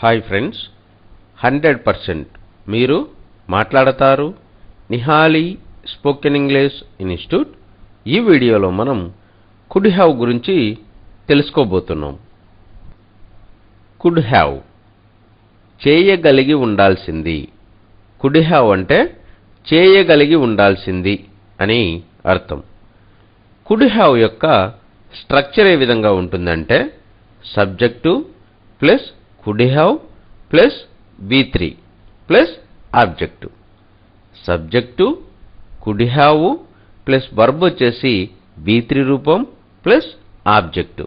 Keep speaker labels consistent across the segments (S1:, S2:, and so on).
S1: Hi friends, 100% మీరు మాట్లాడతారు Nihali spoken English institute. ఈ వీడియోలో మనం కుడ్ హ్యావ్ గురించి తెలుసుకోబోతున్నాం. కుడ్ హ్యావ్ చేయగలిగి ఉండాల్సింది. కుడ్ హ్యావ్ అంటే చేయగలిగి ఉండాల్సింది అని అర్థం. కుడ్ హ్యావ్ యొక్క స్ట్రక్చర్ ఏ విధంగా ఉంటుందంటే subject plus could have plus V3 plus object. Subject could have plus verb వచ్చేసి V3 రూపం plus object.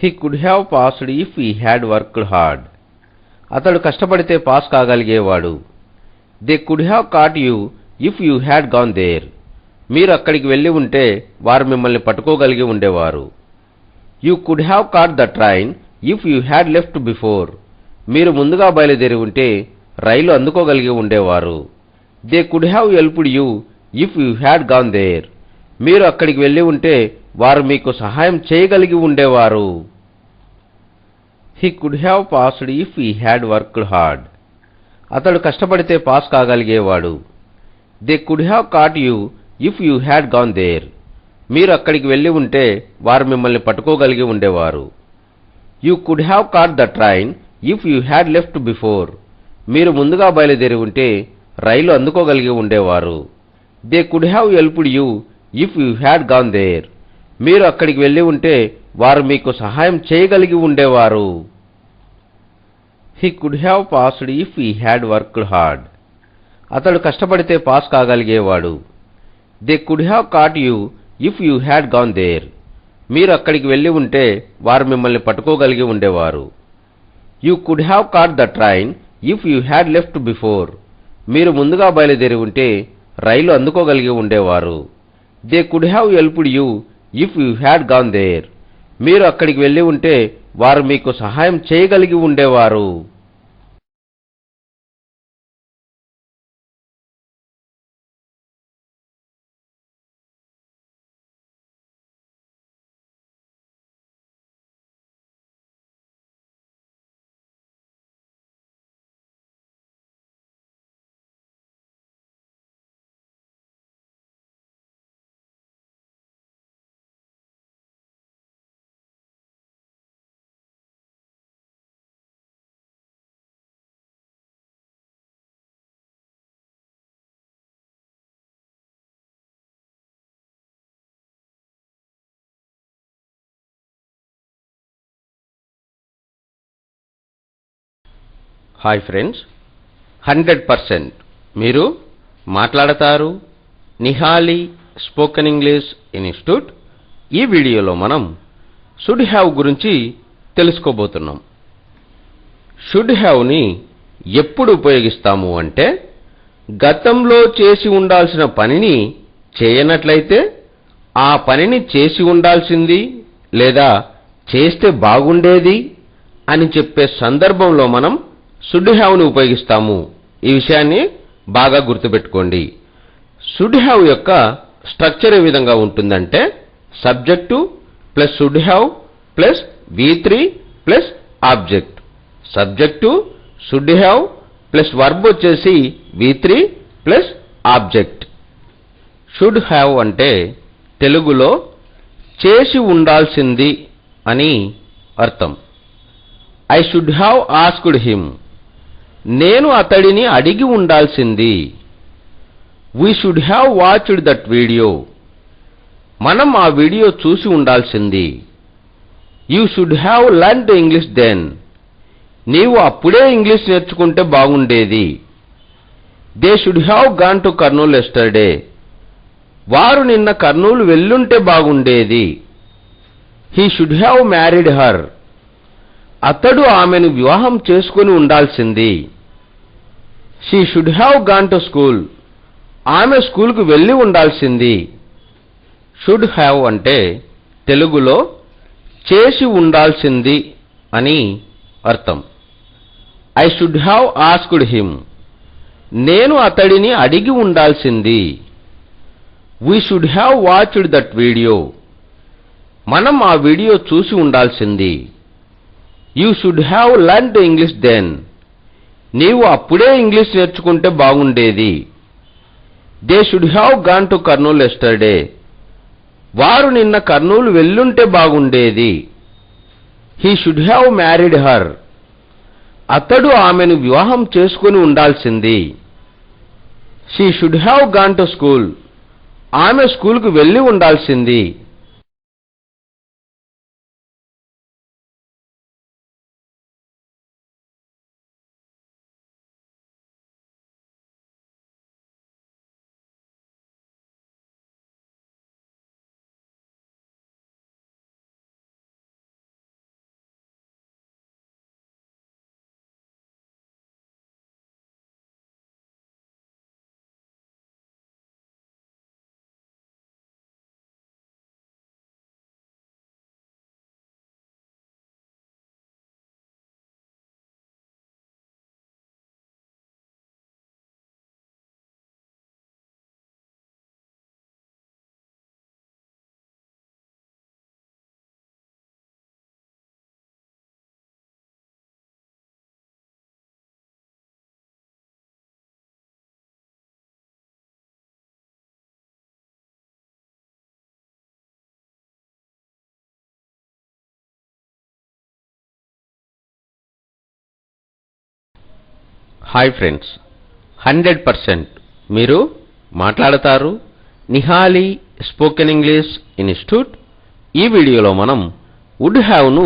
S1: He could have passed if he had worked hard. అతడు కష్టపడితే పాస్ కాగలిగేవాడు. They could have caught you if you had gone there. మీరు అక్కడికి వెళ్ళి ఉంటే వారు మిమ్మల్ని పట్టుకోగలిగి ఉండేవారు. You could have caught the train if you had left before. మీరు ముందుగా బయలుదేరి ఉంటే రైలు అందుకోగలిగి ఉండేవారు. They could have helped you if you had gone there. మీరు అక్కడికి వెళ్ళి ఉంటే వారు మీకు సహాయం చేయగలిగి ఉండేవారు. He could have passed if he had worked hard. అతడు కష్టపడితే పాస్ కాగలిగేవాడు. They could have caught you if you had gone there. మీరు అక్కడికి వెళ్ళి ఉంటే వారు మిమ్మల్ని పట్టుకోగలిగి ఉండేవారు. You could have caught the train if you had left before. మీరు ముందుగా బయలుదేరి ఉంటే రైలు అందుకోగలిగి ఉండేవారు. They could have helped you if you had gone there. మీరు అక్కడికి వెళ్ళి ఉంటే వారు మీకు సహాయం చేయగలిగి ఉండేవారు. He could have passed if he had worked hard. అతడు కష్టపడితే పాస్ కాగలిగేవాడు. They could have caught you if you had gone there. మీరు అక్కడికి వెళ్ళి ఉంటే వారు మిమ్మల్ని పట్టుకోగలిగి ఉండేవారు. You could have caught the train if you had left before. మీరు ముందుగా బయలుదేరి ఉంటే రైలు అందుకోగలిగి ఉండేవారు. They could have helped you if you had gone there. మీరు అక్కడికి వెళ్ళి ఉంటే వారు మీకు సహాయం చేయగలిగి ఉండేవారు. హాయ్ ఫ్రెండ్స్, 100% మీరు మాట్లాడతారు నిహాలి స్పోకెన్ ఇంగ్లీష్ ఇన్స్టిట్యూట్. ఈ వీడియోలో మనం షుడ్ హ్యావ్ గురించి తెలుసుకోబోతున్నాం. షుడ్ హ్యావ్ని ఎప్పుడు ఉపయోగిస్తాము అంటే గతంలో చేసి ఉండాల్సిన పనిని చేయనట్లయితే ఆ పనిని చేసి ఉండాల్సింది లేదా చేస్తే బాగుండేది అని చెప్పే సందర్భంలో మనం షుడ్ హ్యావ్ని ఉపయోగిస్తాము. ఈ విషయాన్ని బాగా గుర్తుపెట్టుకోండి. షుడ్ హ్యావ్ యొక్క స్ట్రక్చర్ ఏ విధంగా ఉంటుందంటే subject plus should have plus V3 plus object. Subject should have plus verb వచ్చేసి V3 plus object. Should have అంటే తెలుగులో చేసి ఉండాల్సింది అని అర్థం. I should have asked him. నేను అతడిని అడిగి ఉండాల్సింది. We should have watched that video. మనం ఆ వీడియో చూసి ఉండాల్సింది. You should have learned English then. నీవు అప్పుడే ఇంగ్లీష్ నేర్చుకుంటే బాగుండేది. They should have gone to Kurnool yesterday. వారు నిన్న కర్నూలు వెళ్ళుంటే బాగుండేది. He should have married her. అతడు ఆమెను వివాహం చేసుకుని ఉండాల్సింది. She should have gone to school. ఆమె స్కూల్కు వెళ్ళి ఉండాల్సింది. షుడ్ హ్యావ్ అంటే తెలుగులో చేసి ఉండాల్సింది అని అర్థం. I should have asked him. నేను అతడిని అడిగి ఉండాల్సింది. We should have watched that video. మనం ఆ వీడియో చూసి ఉండాల్సింది. You should have learned English then. నీవు అప్పుడే ఇంగ్లీష్ నేర్చుకుంటే బాగుండేది. They should have gone to Kurnool yesterday. వారు నిన్న కర్నూలు వెళ్ళుంటే బాగుండేది. He should have married her. అతడు ఆమెను వివాహం చేసుకుని ఉండాల్సింది. She should have gone to school. ఆమె స్కూలుకు వెళ్ళి ఉండాల్సింది. హాయ్ ఫ్రెండ్స్, 100% మీరు మాట్లాడతారు. Nihali spoken English institute. ఈ వీడియోలో మనం వుడ్ హ్యావ్ను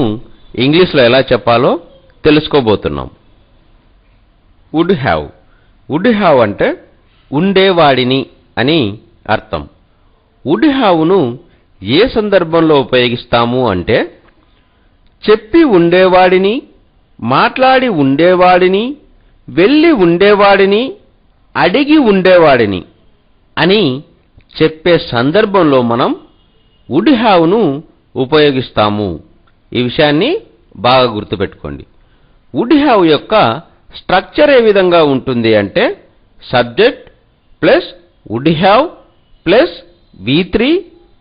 S1: ఇంగ్లీష్లో ఎలా చెప్పాలో తెలుసుకోబోతున్నాం. వుడ్ హ్యావ్ అంటే ఉండేవాడిని అని అర్థం. వుడ్ హ్యావ్ను ఏ సందర్భంలో ఉపయోగిస్తాము అంటే చెప్పి ఉండేవాడిని, మాట్లాడి ఉండేవాడిని, వెళ్ళి ఉండేవాడిని, అడిగి ఉండేవాడిని అని చెప్పే సందర్భంలో మనం వుడ్ హ్యావ్ను ఉపయోగిస్తాము. ఈ విషయాన్ని బాగా గుర్తుపెట్టుకోండి. వుడ్ హ్యావ్ యొక్క స్ట్రక్చర్ ఏ విధంగా ఉంటుంది అంటే subject plus would have plus V3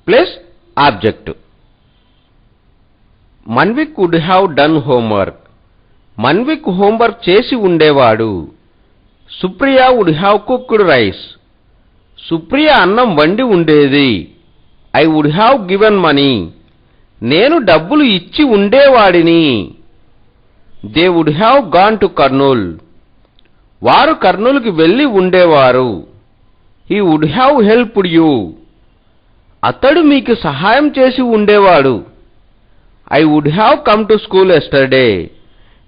S1: plus object. Manvik would have done homework. Manvik homework చేసి ఉండేవాడు. Supriya would have cooked rice. Supriya అన్నం వండి ఉండేది. I would have given money. నేను డబ్బులు ఇచ్చి ఉండేవాడిని. They would have gone to Kurnool. వారు కర్నూలుకి వెళ్ళి ఉండేవారు. He would have helped you. అతడు మీకు సహాయం చేసి ఉండేవాడు. I would have come to school yesterday.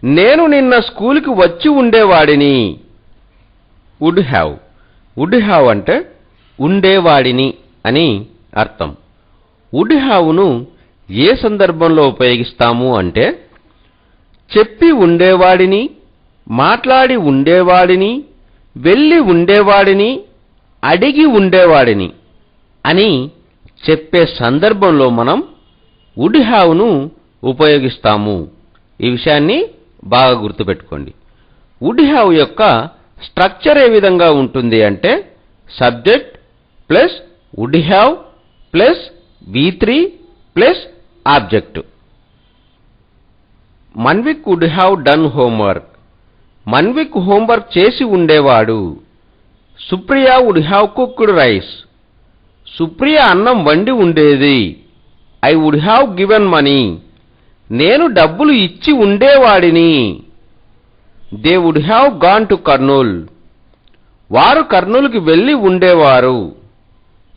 S1: నేను నిన్న స్కూలుకి వచ్చి ఉండేవాడిని. వుడ్ హ్యావ్ అంటే ఉండేవాడిని అని అర్థం. వుడ్ హ్యావ్ను ఏ సందర్భంలో ఉపయోగిస్తాము అంటే చెప్పి ఉండేవాడిని, మాట్లాడి ఉండేవాడిని, వెళ్ళి ఉండేవాడిని, అడిగి ఉండేవాడిని అని చెప్పే సందర్భంలో మనం వుడ్ హ్యావ్ను ఉపయోగిస్తాము. ఈ విషయాన్ని బాగా గుర్తుపెట్టుకోండి. వుడ్ హ్యావ్ యొక్క స్ట్రక్చర్ ఏ విధంగా ఉంటుంది అంటే subject plus would have plus V3 plus object. Manvik would have done homework. Manvik homework చేసి ఉండేవాడు. Supriya would have cooked rice. Supriya అన్నం వండి ఉండేది. I would have given money. నేను డబ్బులు ఇచ్చి ఉండేవాడిని. They would have gone to Kurnool. వారు కర్నూలుకి వెళ్ళి ఉండేవారు.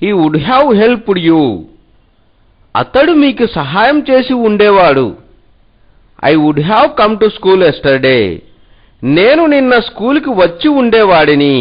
S1: He would have helped you. అతడు మీకు సహాయం చేసి ఉండేవాడు. I would have come to school yesterday. నేను నిన్న స్కూలుకి వచ్చి ఉండేవాడిని.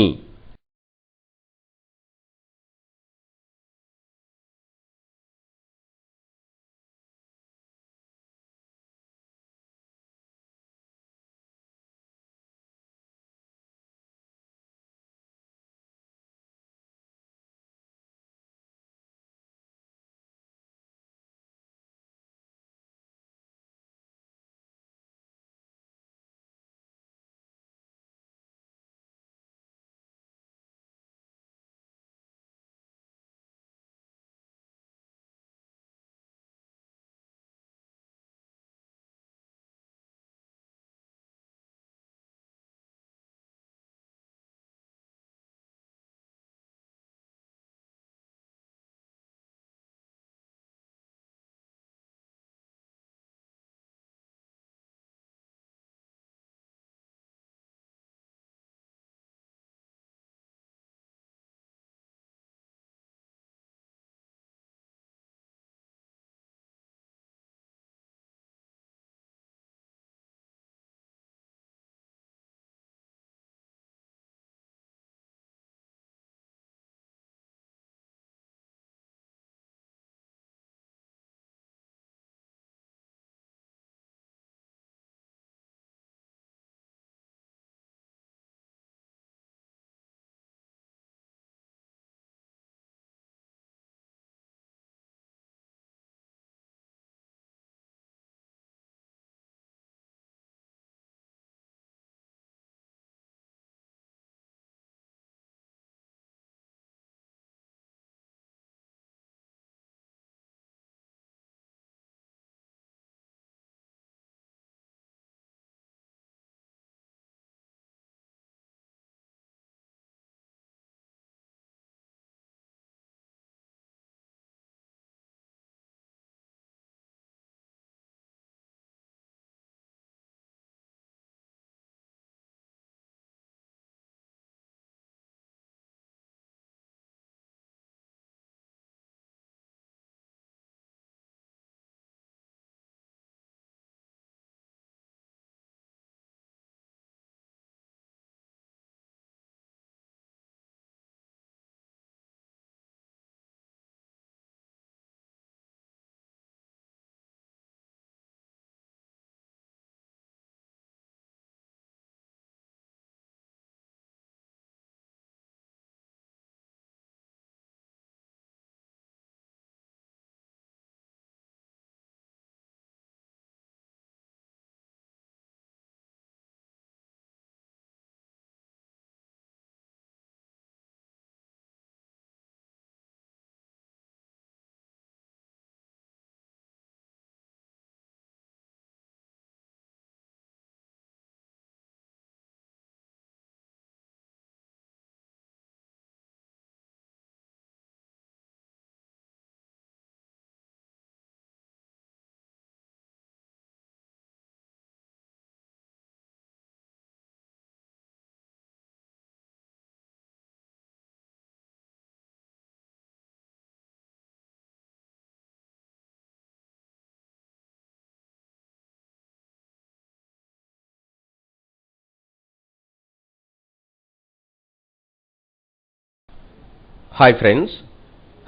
S1: హాయ్ ఫ్రెండ్స్,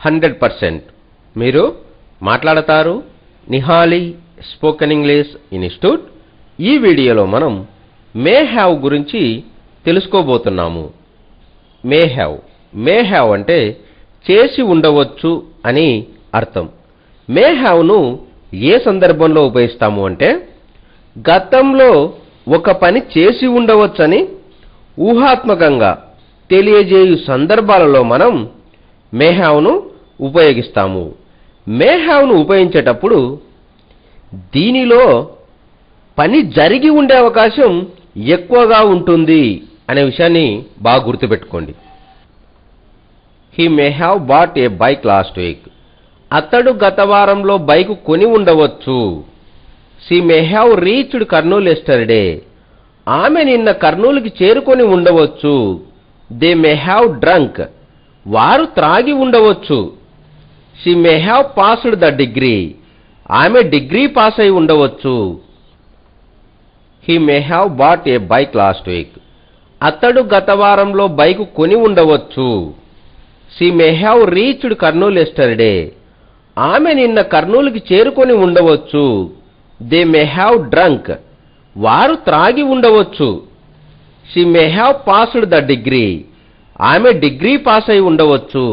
S1: 100% మీరు మాట్లాడతారు నిహాలి స్పోకెన్ ఇంగ్లీష్ ఇన్స్టిట్యూట్. ఈ వీడియోలో మనం మే హ్యావ్ గురించి తెలుసుకోబోతున్నాము. మే హ్యావ్ అంటే చేసి ఉండవచ్చు అని అర్థం. మే హ్యావ్ను ఏ సందర్భంలో ఉపయోగిస్తాము అంటే గతంలో ఒక పని చేసి ఉండవచ్చని ఊహాత్మకంగా తెలియజేయు సందర్భాలలో మనం మే హ్యావ్ను ఉపయోగిస్తాము. మే హ్యావ్ను ఉపయోగించేటప్పుడు దీనిలో పని జరిగి ఉండే అవకాశం ఎక్కువగా ఉంటుంది అనే విషయాన్ని బాగా గుర్తుపెట్టుకోండి. He may have bought a bike last week. అతడు గత వారంలో బైక్ కొని ఉండవచ్చు. She may have reached Kurnool yesterday. ఆమె నిన్న కర్నూలుకి చేరుకొని ఉండవచ్చు. They may have drunk. వారు త్రాగి ఉండవచ్చు. She may have passed the degree. ఆమె డిగ్రీ పాస్ అయి ఉండవచ్చు. He may have bought a bike last week. అతడు గత వారంలో బైక్ కొని ఉండవచ్చు. She may have reached Kurnool yesterday. ఆమె నిన్న కర్నూలుకి చేరుకొని ఉండవచ్చు. They may have drunk. వారు త్రాగి ఉండవచ్చు. She may have passed the degree. ఆమె డిగ్రీ పాస్ అయి ఉండవచ్చు.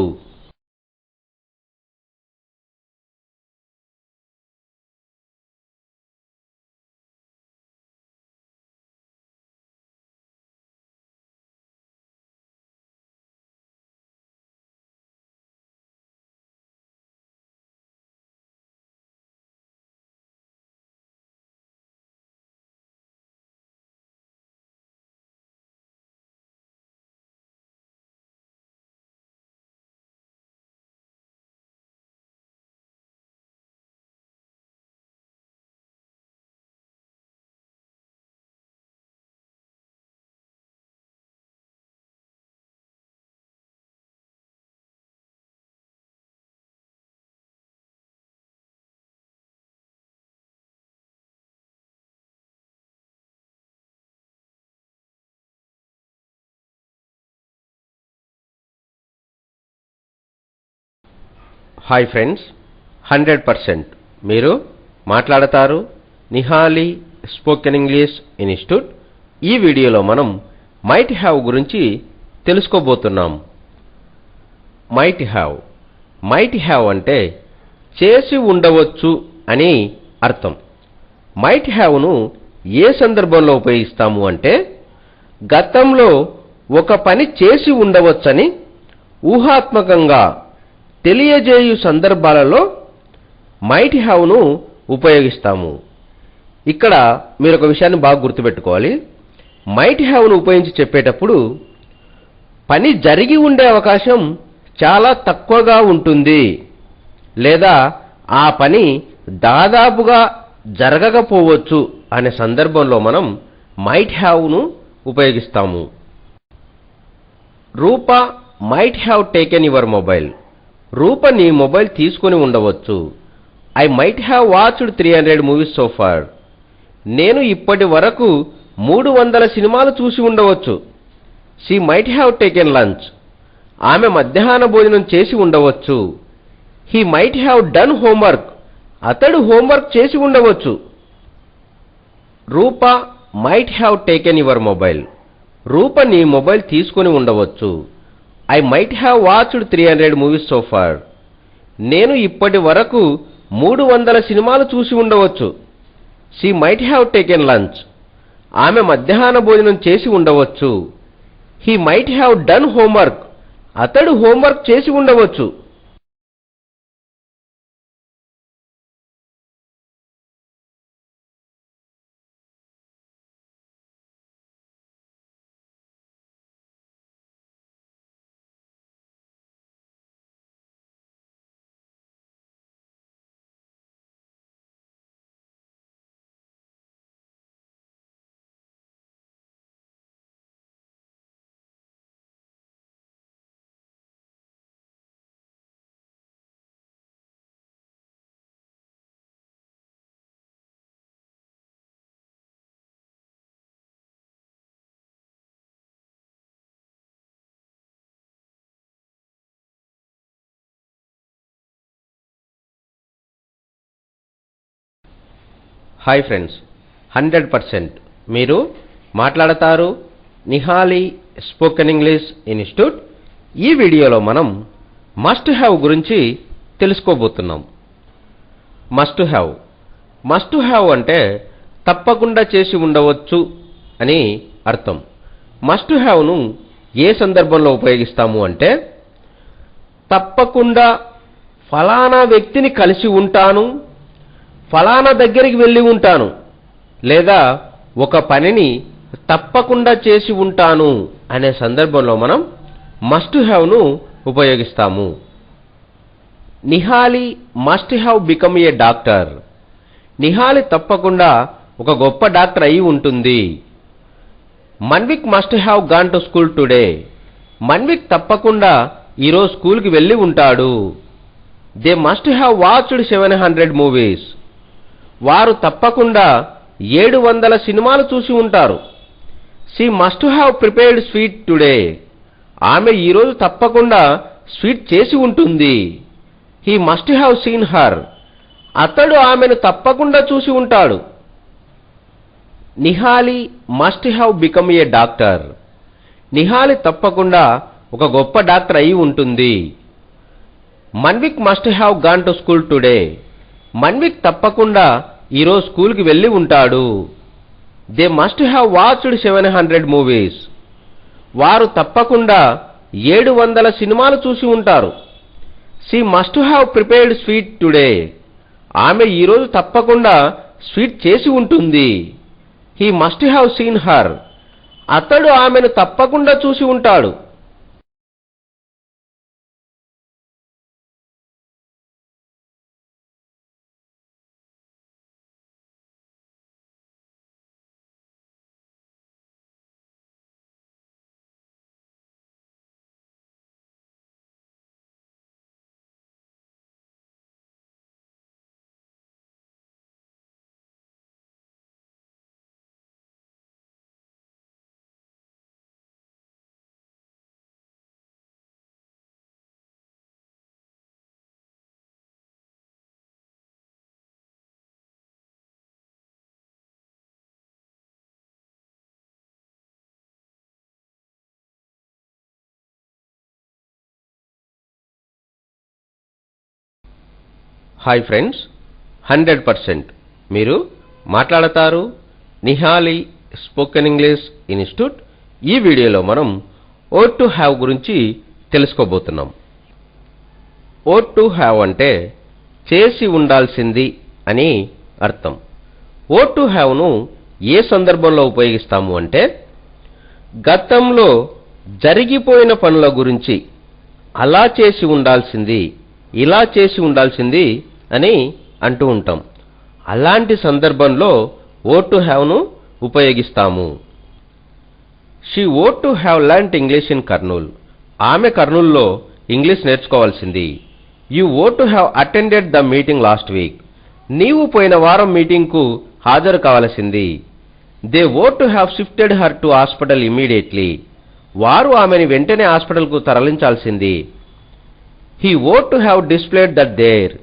S1: హాయ్ ఫ్రెండ్స్, 100% మీరు మాట్లాడతారు నిహాలి స్పోకెన్ ఇంగ్లీష్ ఇన్స్టిట్యూట్. ఈ వీడియోలో మనం మైట్ హ్యావ్ గురించి తెలుసుకోబోతున్నాం. మైట్ హ్యావ్ అంటే చేసి ఉండవచ్చు అని అర్థం. మైట్ హ్యావ్ను ఏ సందర్భంలో ఉపయోగిస్తాము అంటే గతంలో ఒక పని చేసి ఉండవచ్చని ఊహాత్మకంగా తెలియజేయు సందర్భాలలో మైట్ హ్యావ్ను ఉపయోగిస్తాము. ఇక్కడ మీరు ఒక విషయాన్ని బాగా గుర్తుపెట్టుకోవాలి. మైట్ హ్యావ్ను ఉపయోగించి చెప్పేటప్పుడు పని జరిగి ఉండే అవకాశం చాలా తక్కువగా ఉంటుంది, లేదా ఆ పని దాదాపుగా జరగకపోవచ్చు అనే సందర్భంలో మనం మైట్ హ్యావ్ను ఉపయోగిస్తాము. Rupa might have taken your mobile. Rupa నీ మొబైల్ తీసుకొని ఉండవచ్చు. I might have watched 300 movies so far. నేను ఇప్పటి వరకు 300 సినిమాలు చూసి ఉండవచ్చు. She might have taken lunch. ఆమె మధ్యాహ్న భోజనం చేసి ఉండవచ్చు. He might have done homework. అతడు హోంవర్క్ చేసి ఉండవచ్చు. Rupa might have taken your mobile. Rupa నీ మొబైల్ తీసుకొని ఉండవచ్చు. I might have watched 300 movies so far. నేను ఇప్పటి వరకు 300 సినిమాలు చూసి ఉండవచ్చు. She might have taken lunch. ఆమె మధ్యాహ్న భోజనం చేసి ఉండవచ్చు. He might have done homework. అతడు హోంవర్క్ చేసి ఉండవచ్చు. హాయ్ ఫ్రెండ్స్, 100% మీరు మాట్లాడతారు నిహాలి స్పోకెన్ ఇంగ్లీష్ ఇన్స్టిట్యూట్. ఈ వీడియోలో మనం మస్ట్ హ్యావ్ గురించి తెలుసుకోబోతున్నాం. మస్ట్ హ్యావ్ అంటే తప్పకుండా చేసి ఉండవచ్చు అని అర్థం. మస్ట్ హ్యావ్ను ఏ సందర్భంలో ఉపయోగిస్తాము అంటే, తప్పకుండా ఫలానా వ్యక్తిని కలిసి ఉంటాను, ఫలానా దగ్గరికి వెళ్ళి ఉంటాను, లేదా ఒక పనిని తప్పకుండా చేసి ఉంటాను అనే సందర్భంలో మనం మస్ట్ హ్యావ్ను ఉపయోగిస్తాము. Nihali must have become a doctor. Nihali తప్పకుండా ఒక గొప్ప డాక్టర్ అయి ఉంటుంది. Manvik must have gone to school today. Manvik తప్పకుండా ఈరోజు స్కూల్కి వెళ్ళి ఉంటాడు. They must have watched 700 movies. వారు తప్పకుండా 700 సినిమాలు చూసి ఉంటారు. She must have prepared sweet today. ఆమె ఈరోజు తప్పకుండా స్వీట్ చేసి ఉంటుంది. He must have seen her. అతడు ఆమెను తప్పకుండా చూసి ఉంటాడు. Nihali must have become a doctor. Nihali తప్పకుండా ఒక గొప్ప డాక్టర్ అయి ఉంటుంది. Manvik must have gone to school today. Manvik తప్పకుండా ఈరోజు స్కూల్కి వెళ్ళి ఉంటాడు. They must have watched 700 movies. వారు తప్పకుండా 700 సినిమాలు చూసి ఉంటారు. She must have prepared sweet today. ఆమె ఈరోజు తప్పకుండా స్వీట్ చేసి ఉంటుంది. He must have seen her. అతడు ఆమెను తప్పకుండా చూసి ఉంటాడు. హాయ్ ఫ్రెండ్స్, 100% మీరు మాట్లాడతారు నిహాలి స్పోకెన్ ఇంగ్లీష్ ఇన్స్టిట్యూట్. ఈ వీడియోలో మనం ఓట్ టు హ్యావ్ గురించి తెలుసుకోబోతున్నాం. ఓట్ టు హ్యావ్ అంటే చేసి ఉండాల్సింది అని అర్థం. ఓట్ టు హ్యావ్ను ఏ సందర్భంలో ఉపయోగిస్తాము అంటే, గతంలో జరిగిపోయిన పనుల గురించి అలా చేసి ఉండాల్సింది, ఇలా చేసి ఉండాల్సింది అని అంటూ ఉంటాం. అలాంటి సందర్భంలో ఓట్ టు హ్యావ్ను ఉపయోగిస్తాము. She ought to have learned English in Kurnool. ఆమె కర్నూల్లో ఇంగ్లీష్ నేర్చుకోవాల్సింది. You ought to have attended the meeting last week. నీవు పోయిన వారం మీటింగ్కు హాజరు కావలసింది. They ought to have shifted her to hospital immediately. వారు ఆమెను వెంటనే హాస్పిటల్కు తరలించాల్సింది. He ought to have displayed that there.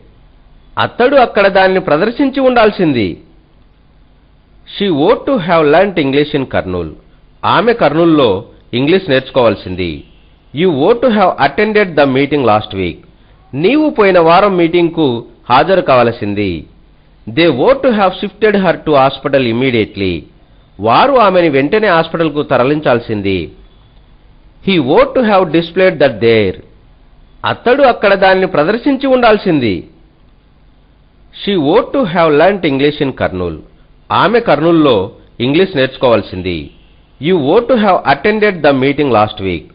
S1: అతడు అక్కడ దానిని ప్రదర్శించి ఉండాల్సింది. She ought to have learned English in Kurnool. ఆమె కర్నూల్లో ఇంగ్లీష్ నేర్చుకోవాల్సింది. You ought to have attended the meeting last week. నీవు పోయిన వారం మీటింగ్కు హాజరు కావలసింది. They ought to have shifted her to hospital immediately. వారు ఆమెను వెంటనే హాస్పిటల్కు తరలించాల్సింది. He ought to have displayed that there. అతడు అక్కడ దానిని ప్రదర్శించి ఉండాల్సింది. She ought to have learned English in Kurnool. ఆమె కర్నూల్లో ఇంగ్లీష్ నేర్చుకోవాల్సింది. You ought to have attended the meeting last week.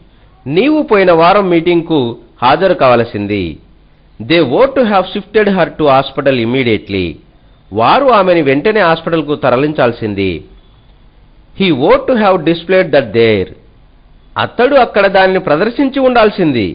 S1: నీవు పోయిన వారం మీటింగ్కు హాజరు కావలసింది. They ought to have shifted her to hospital immediately. వారు ఆమెను వెంటనే హాస్పిటల్కు తరలించాల్సింది. He ought to have displayed that there. అతడు అక్కడ దానిని ప్రదర్శించి ఉండాల్సింది.